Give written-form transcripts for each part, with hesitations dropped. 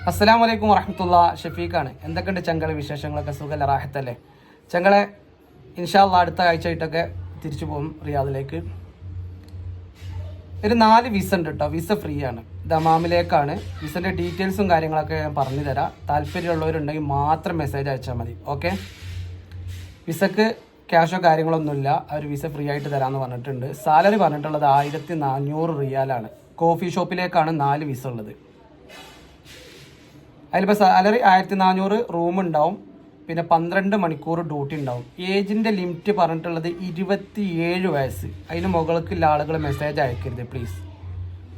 അസ്സലാമു അലൈക്കും വറഹ്മത്തുള്ള. ഷഫീഖാണ്. എന്തൊക്കെയുണ്ട് ചങ്കളെ വിശേഷങ്ങളൊക്കെ? സുഖല്ല, റാഹത്തല്ലേ ചങ്കളെ? ഇൻഷാ അല്ലാഹ് അടുത്ത ആഴ്ചയായിട്ടൊക്കെ തിരിച്ചു പോകും റിയാദിലേക്ക്. ഒരു 4 വിസ ഉണ്ട് കേട്ടോ. വിസ ഫ്രീ ആണ്. ദമാമിലേക്കാണ്. വിസൻ്റെ ഡീറ്റെയിൽസും കാര്യങ്ങളൊക്കെ ഞാൻ പറഞ്ഞു തരാം. താല്പര്യമുള്ളവരുണ്ടെങ്കിൽ മാത്രം മെസ്സേജ് അയച്ചാൽ മതി. ഓക്കെ? വിസക്ക് ക്യാഷോ കാര്യങ്ങളൊന്നുമില്ല. അവർ വിസ ഫ്രീ ആയിട്ട് തരാമെന്ന് പറഞ്ഞിട്ടുണ്ട്. സാലറി പറഞ്ഞിട്ടുള്ളത് 1400 റിയാലാണ്. കോഫി ഷോപ്പിലേക്കാണ് 4 വിസ ഉള്ളത്. അതിലിപ്പോൾ സാലറി 1400, റൂം ഉണ്ടാവും, പിന്നെ 12 മണിക്കൂർ ഡ്യൂട്ടി ഉണ്ടാവും. ഏജിൻ്റെ ലിമിറ്റ് പറഞ്ഞിട്ടുള്ളത് 27 വയസ്സ്. അതിന് മുകൾക്കുള്ള ആളുകൾ മെസ്സേജ് അയക്കരുത് പ്ലീസ്.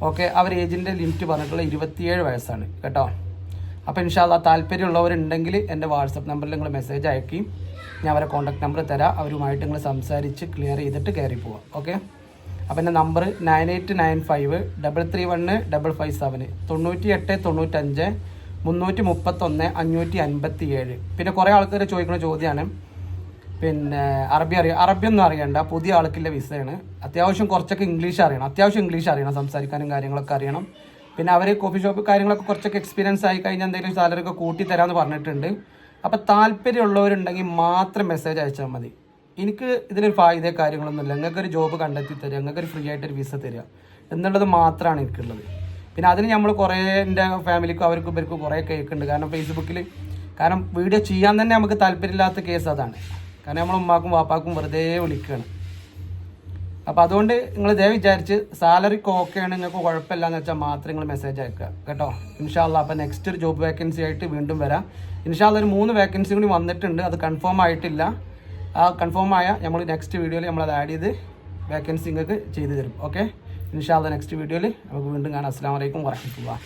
ഓക്കെ? അവർ ഏജിൻ്റെ ലിമിറ്റ് പറഞ്ഞിട്ടുള്ളത് 27 വയസ്സാണ് കേട്ടോ. അപ്പോൾ ഇൻഷാ അല്ലാഹ് താല്പര്യമുള്ളവരുണ്ടെങ്കിൽ എൻ്റെ വാട്സപ്പ് നമ്പറിൽ നിങ്ങൾ മെസ്സേജ് അയക്കി, ഞാൻ അവരെ കോൺടാക്ട് നമ്പർ തരാം. അവരുമായിട്ട് നിങ്ങൾ സംസാരിച്ച് ക്ലിയർ ചെയ്തിട്ട് കയറി പോവാം. ഓക്കെ? അപ്പോൾ എൻ്റെ നമ്പർ 9895 331 557 9895 331 557. പിന്നെ കുറേ ആൾക്കാർ ചോദിക്കുന്ന ചോദ്യമാണ്, പിന്നെ അറബിയൊന്നും അറിയണ്ട, പുതിയ ആൾക്കുള്ള വിസയാണ്. അത്യാവശ്യം കുറച്ചൊക്കെ ഇംഗ്ലീഷ് അറിയണം. അത്യാവശ്യം ഇംഗ്ലീഷ് അറിയണം, സംസാരിക്കാനും കാര്യങ്ങളൊക്കെ അറിയണം. പിന്നെ അവർ കോഫി ഷോപ്പ് കാര്യങ്ങളൊക്കെ കുറച്ചൊക്കെ എക്സ്പീരിയൻസ് ആയി കഴിഞ്ഞാൽ എന്തെങ്കിലും സാലറി ഒക്കെ കൂട്ടി തരാമെന്ന് പറഞ്ഞിട്ടുണ്ട്. അപ്പോൾ താല്പര്യമുള്ളവരുണ്ടെങ്കിൽ മാത്രം മെസ്സേജ് അയച്ചാൽ മതി. എനിക്ക് ഇതിലൊരു ഫായ്ദ കാര്യങ്ങളൊന്നുമില്ല. നിങ്ങൾക്കൊരു ജോബ് കണ്ടെത്തി തരിക, നിങ്ങൾക്കൊരു ഫ്രീ ആയിട്ടൊരു വിസ തരിക എന്നുള്ളത് മാത്രമാണ് എനിക്കുള്ളത്. പിന്നെ അതിന് നമ്മൾ കുറേ എൻ്റെ ഫാമിലിക്കും അവർക്കും ഇവർക്കും കുറേ കേൾക്കുന്നുണ്ട്. കാരണം ഫേസ്ബുക്കിൽ വീഡിയോ ചെയ്യാൻ തന്നെ നമുക്ക് താല്പര്യമില്ലാത്ത കേസ് അതാണ്. കാരണം നമ്മൾ ഉമ്മാക്കും വാപ്പാക്കും വെറുതെ വിളിക്കുകയാണ്. അപ്പോൾ അതുകൊണ്ട് നിങ്ങൾ ദയവ് വിചാരിച്ച് സാലറിക്ക് ഓക്കെയാണ്, നിങ്ങൾക്ക് കുഴപ്പമില്ലാന്ന് വെച്ചാൽ മാത്രം നിങ്ങൾ മെസ്സേജ് അയക്കുക കേട്ടോ. ഇൻഷാ അല്ലാഹ് അപ്പോൾ നെക്സ്റ്റ് ഒരു ജോബ് വേക്കൻസി ആയിട്ട് വീണ്ടും വരാം. ഇൻഷാ അല്ലാഹ് ഒരു 3 വേക്കൻസി കൂടി വന്നിട്ടുണ്ട്. അത് കൺഫേം ആയിട്ടില്ല. ആ കൺഫേം ആയ നമ്മൾ നെക്സ്റ്റ് വീഡിയോയിൽ നമ്മളത് ആഡ് ചെയ്ത് വേക്കൻസി നിങ്ങൾക്ക് ചെയ്തു തരും. ഓക്കെ? ഇൻഷാ അല്ലാഹ് നെക്സ്റ്റ് വീഡിയോയിൽ നമുക്ക് വീണ്ടും കാണാം. അസ്സലാമു അലൈക്കും വറഹ്മത്തുള്ളാഹി.